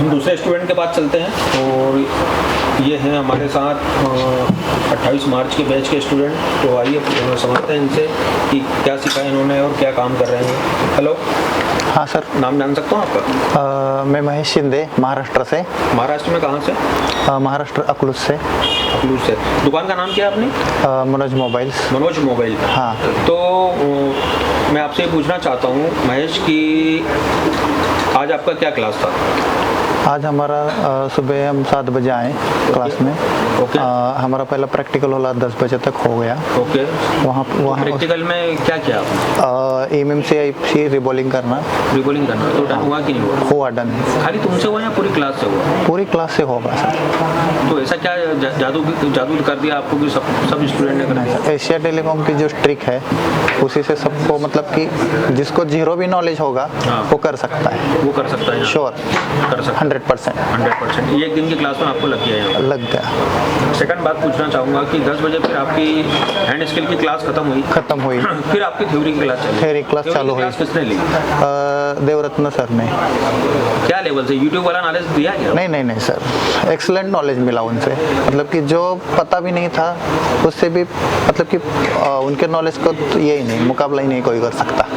हम दूसरे स्टूडेंट के पास चलते हैं और ये हैं हमारे साथ 28 मार्च के बैच के स्टूडेंट। तो आइए समझते हैं इनसे कि क्या सिखाया इन्होंने और क्या काम कर रहे हैं। हेलो। हाँ सर। नाम जान सकता हूँ आपका? मैं महेश शिंदे, महाराष्ट्र से। महाराष्ट्र में कहाँ से? महाराष्ट्र अकलूज से। अकलूज से। दुकान का नाम क्या है अपनी? मनोज मोबाइल्स। मनोज मोबाइल। हाँ। तो मैं आपसे ये पूछना चाहता हूँ महेश कि आज आपका क्या क्लास था? आज हमारा सुबह हम 7 बजे आए क्लास में। ओके। हमारा पहला प्रैक्टिकल होला 10 बजे तक हो गया। ओके। वहाँ प्रैक्टिकल में क्या किया आपने? MMCIC रिबॉलिंग करना। रिबॉलिंग करना तो डन हुआ कि नहीं हुआ? हुआ डन। खाली तुमसे हुआ या पूरी क्लास से हुआ? पूरी क्लास से होगा सर। तो ऐसा क्या जादू कर दिया आपको कि सब स्टूडेंट ने कर दिया? एशिया टेलीकॉम की जो ट्रिक है उसी से सबको, मतलब कि जिसको जीरो भी नॉलेज होगा वो कर सकता है। वो कर सकता है? श्योर कर सकता है। 100%। ये एक दिन की क्लास में आपको लग गया है? लग गया। सेकंड बात पूछना चाहूँगा कि 10 बजे फिर आपकी हैंड स्किल की क्लास खत्म हुई। फिर आपकी थ्योरी की क्लास चली? थ्योरी क्लास चालू हुई। किसने ली? देवरत्न सर ने। क्या लेवल से? यूट्यूब वाला नॉलेज दिया क्या? नहीं सर, एक्सीलेंट नॉलेज मिला उनसे। मतलब कि जो पता भी नहीं था उससे भी, मतलब कि उनके नॉलेज को तो यही नहीं, मुकाबला ही नहीं कोई कर सकता।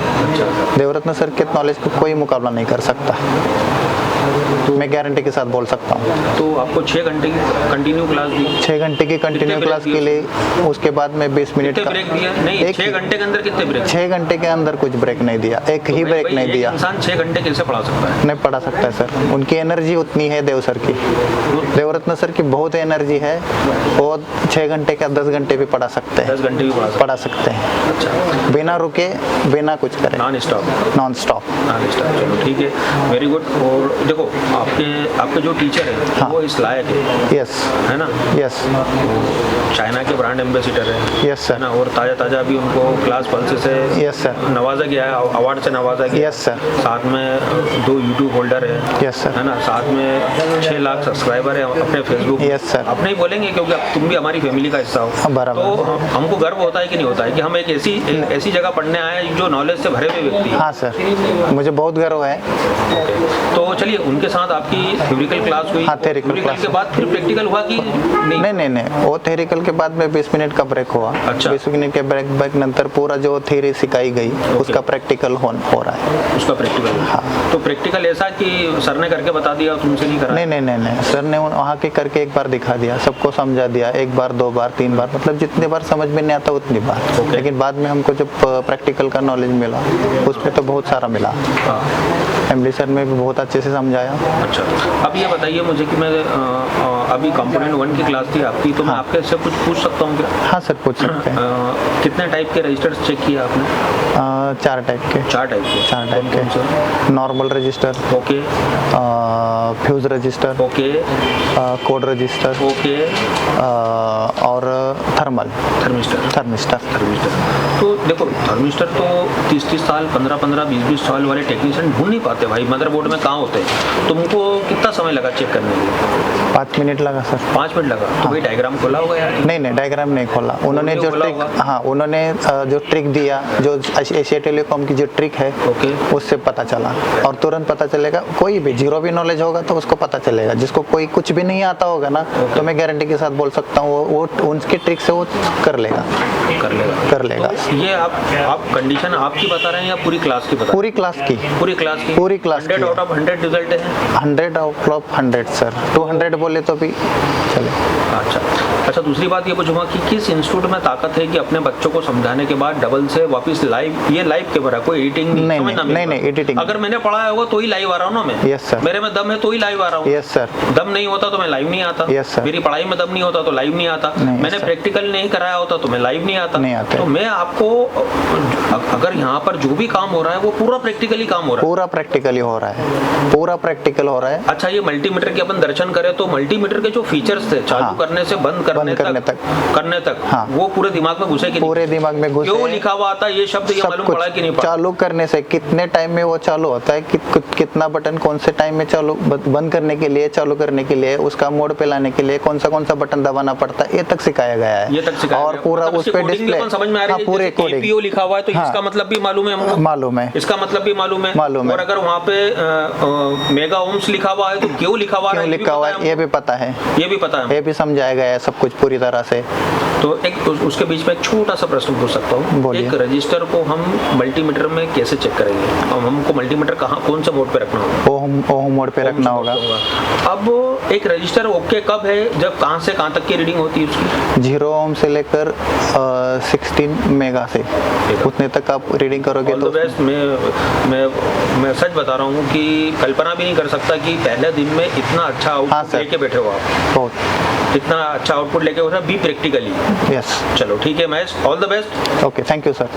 देवरत्न सर के नॉलेज को कोई मुकाबला नहीं कर सकता, तो मैं गारंटी के साथ बोल सकता हूँ। तो आपको 6 घंटे की कंटिन्यू क्लास दी? 6 घंटे की कंटिन्यू क्लास के लिए उसके बाद में 20 मिनट का ब्रेक दिया? नहीं, 6 घंटे के अंदर कितने ब्रेक? 6 घंटे के अंदर कुछ ब्रेक नहीं दिया, एक ही ब्रेक नहीं दिया। इंसान 6 घंटे कैसे पढ़ा सकता है? नहीं पढ़ा सकता है सर, उनकी एनर्जी उतनी है देव सर की। देवरत्न सर की बहुत एनर्जी है, वो 6 घंटे का 10 घंटे भी पढ़ा सकते हैं। 10 घंटे भी पढ़ा सकते हैं। अच्छा। बिना रुके, बिना कुछ करे, नॉन स्टॉप। चलो ठीक है, वेरी गुड। और देखो आपके जो टीचर है हाँ। वो इस लायक है। यस। है ना? यस। चाइना के ब्रांड एम्बेसिडर है। Yes sir. ना? और ताज़ा अभी उनको क्लास पल्स से यस सर नवाजा गया है, अवार्ड से नवाजा गया। Yes sir. साथ में 2 यूट्यूब होल्डर है। Yes sir. है ना? साथ में 6 लाख सब्सक्राइबर है अपने फेसबुक। Yes sir. अपने ही बोलेंगे क्योंकि तुम भी हमारी फैमिली का हिस्सा हो। बराबर। तो हमको गर्व होता है कि नहीं होता है कि हम एक ऐसी जगह पढ़ने आए जो नॉलेज से भरे हुए व्यक्ति। हाँ सर, मुझे बहुत गर्व है। तो चलिए, उनके साथ आपकी थ्योरिकल क्लास हुई। हाँ, थ्योरिकल क्लास के बाद फिर प्रैक्टिकल हुआ कि नहीं, वो थ्योरिकल के बाद में 20 मिनट का ब्रेक हुआ। अच्छा। 20 मिनट के ब्रेक नंतर पूरा जो थ्योरी सिखाई गई उसका प्रैक्टिकल हो रहा है। उसका प्रैक्टिकल? हाँ। तो प्रैक्टिकल ऐसा कि सर ने करके बता दिया, तुमसे नहीं करा? नहीं, सर ने वहाँ के करके एक बार दिखा दिया, सबको समझा दिया, 1 बार 2 बार 3 बार, मतलब जितने बार समझ में नहीं आता उतनी बार। लेकिन बाद में हमको जब प्रैक्टिकल का नॉलेज मिला उसमें तो बहुत सारा मिला। एमडी सर ने भी बहुत अच्छे से समझाया। अच्छा, अब ये बताइए मुझे कि मैं अभी कंपोनेंट 1 की क्लास थी आपकी, तो मैं आपके से कुछ पूछ सकता हूँ क्या? हाँ सर, पूछ सकते हैं। कितने टाइप के रजिस्टर्स चेक किया आपने? 4 टाइप के। 4 टाइप के? Normal register. Okay. Fuse register. Okay. Code register. Okay. और थर्मिस्टर। तो देखो, थर्मिस्टर तो 30 साल 15 20 साल वाले टेक्नीशियन ढूंढ नहीं पाते भाई, मदरबोर्ड में कहाँ होते हैं। तुमको कितना समय लगा चेक करने के लिए? 5 मिनट लगा सर। 5 मिनट लगा? तो भाई डायग्राम खोला होगा यार? नहीं, डायग्राम नहीं खोला। उन्होंने जो ट्रिक दिया, जो एशिया टेलीकॉम की जो ट्रिक है, उससे पता चला। और तुरंत पता चलेगा, कोई भी जीरो भी नॉलेज होगा तो उसको पता चलेगा। जिसको कोई कुछ भी नहीं आता होगा ना, तो मैं गारंटी के साथ बोल सकता हूँ वो उनकी ट्रिक से वो कर लेगा। तो ये आप कंडीशन आपकी बता रहे हैं या पूरी क्लास की बता रहे हैं? पूरी क्लास की 100 आउट ऑफ 100 रिजल्ट है? 100 आउट ऑफ 100 सर। 200 बोले तो भी चले। अच्छा, दूसरी बात ये पूछूंगा कि किस इंस्टीट्यूट में ताकत है कि अपने बच्चों को समझाने के बाद डबल से वापस लाइव, ये लाइव के बरा कोई एडिटिंग नहीं, एडिटिंग। अगर मैंने पढ़ाया होगा तो ही लाइव आ रहा हूँ ना मैं। Yes sir. मेरे में दम है तो ही लाइव आ रहा हूँ। Yes sir. दम नहीं होता तो मैं लाइव नहीं आता। Yes sir. मेरी पढ़ाई में दम नहीं होता तो लाइव नहीं आता। मैंने प्रैक्टिकल नहीं कराया होता तो मैं लाइव नहीं आता। तो मैं आपको, अगर यहाँ पर जो भी काम हो रहा है वो पूरा प्रैक्टिकली काम हो रहा है? पूरा प्रैक्टिकल हो रहा है। अच्छा, ये मल्टीमीटर के अपन दर्शन करें तो मल्टीमीटर के जो फीचर्स थे चालू हाँ। करने से बंद करने तक हाँ। वो पूरे दिमाग में घुसे कि पूरे दिमाग में घुसे। क्यों लिखा हुआ आता है ये शब्द, ये सब मालूम कुछ पड़ा कि नहीं पड़ा? चालू करने से कितने टाइम में वो चालू होता है, कितना बटन कौन से टाइम में चालू, बंद करने के लिए, चालू करने के लिए, उसका मोड पे लाने के लिए कौन सा बटन दबाना पड़ता है, ये तक सिखाया गया है। ये तक सिखाया और गया। पूरा मतलब उस पे डिस्प्ले समझ में आ रही है। पूरे जैसे APO लिखा हुआ है तो इसका मतलब भी मालूम है हमको, मालूम है, इसका मतलब भी मालूम है। और अगर वहाँ पे मेगा ओम्स लिखा हुआ है तो क्यों लिखा हुआ है, क्यों लिखा हुआ है ये भी पता है, ये भी पता है, ये भी समझाया गया है सब कुछ पूरी तरह से। तो एक उसके बीच में एक छोटा सा प्रश्न पूछ सकता हूँ, एक रजिस्टर को हम मल्टीमीटर में कैसे चेक करेंगे? अब हमको मल्टीमीटर कहाँ, कौन से मोड पे रखना होगा? ओम मोड पे रखना होगा। अब एक रजिस्टर ओके कब है, जब कहाँ से कहाँ तक की रीडिंग होती है उसकी? 0 ओम से लेकर 16 मेगा से उतने तक आप रीडिंग करोगे तो बेस्ट। मैं सच बता रहा हूँ कि कल्पना भी नहीं कर सकता कि पहले दिन में इतना अच्छा आउटपुट लेके बैठे हो आप, बहुत इतना अच्छा आउटपुट लेके बैठे, बी प्रैक्टिकली। यस, चलो ठीक है Mahesh, all the best. Okay, thank you sir.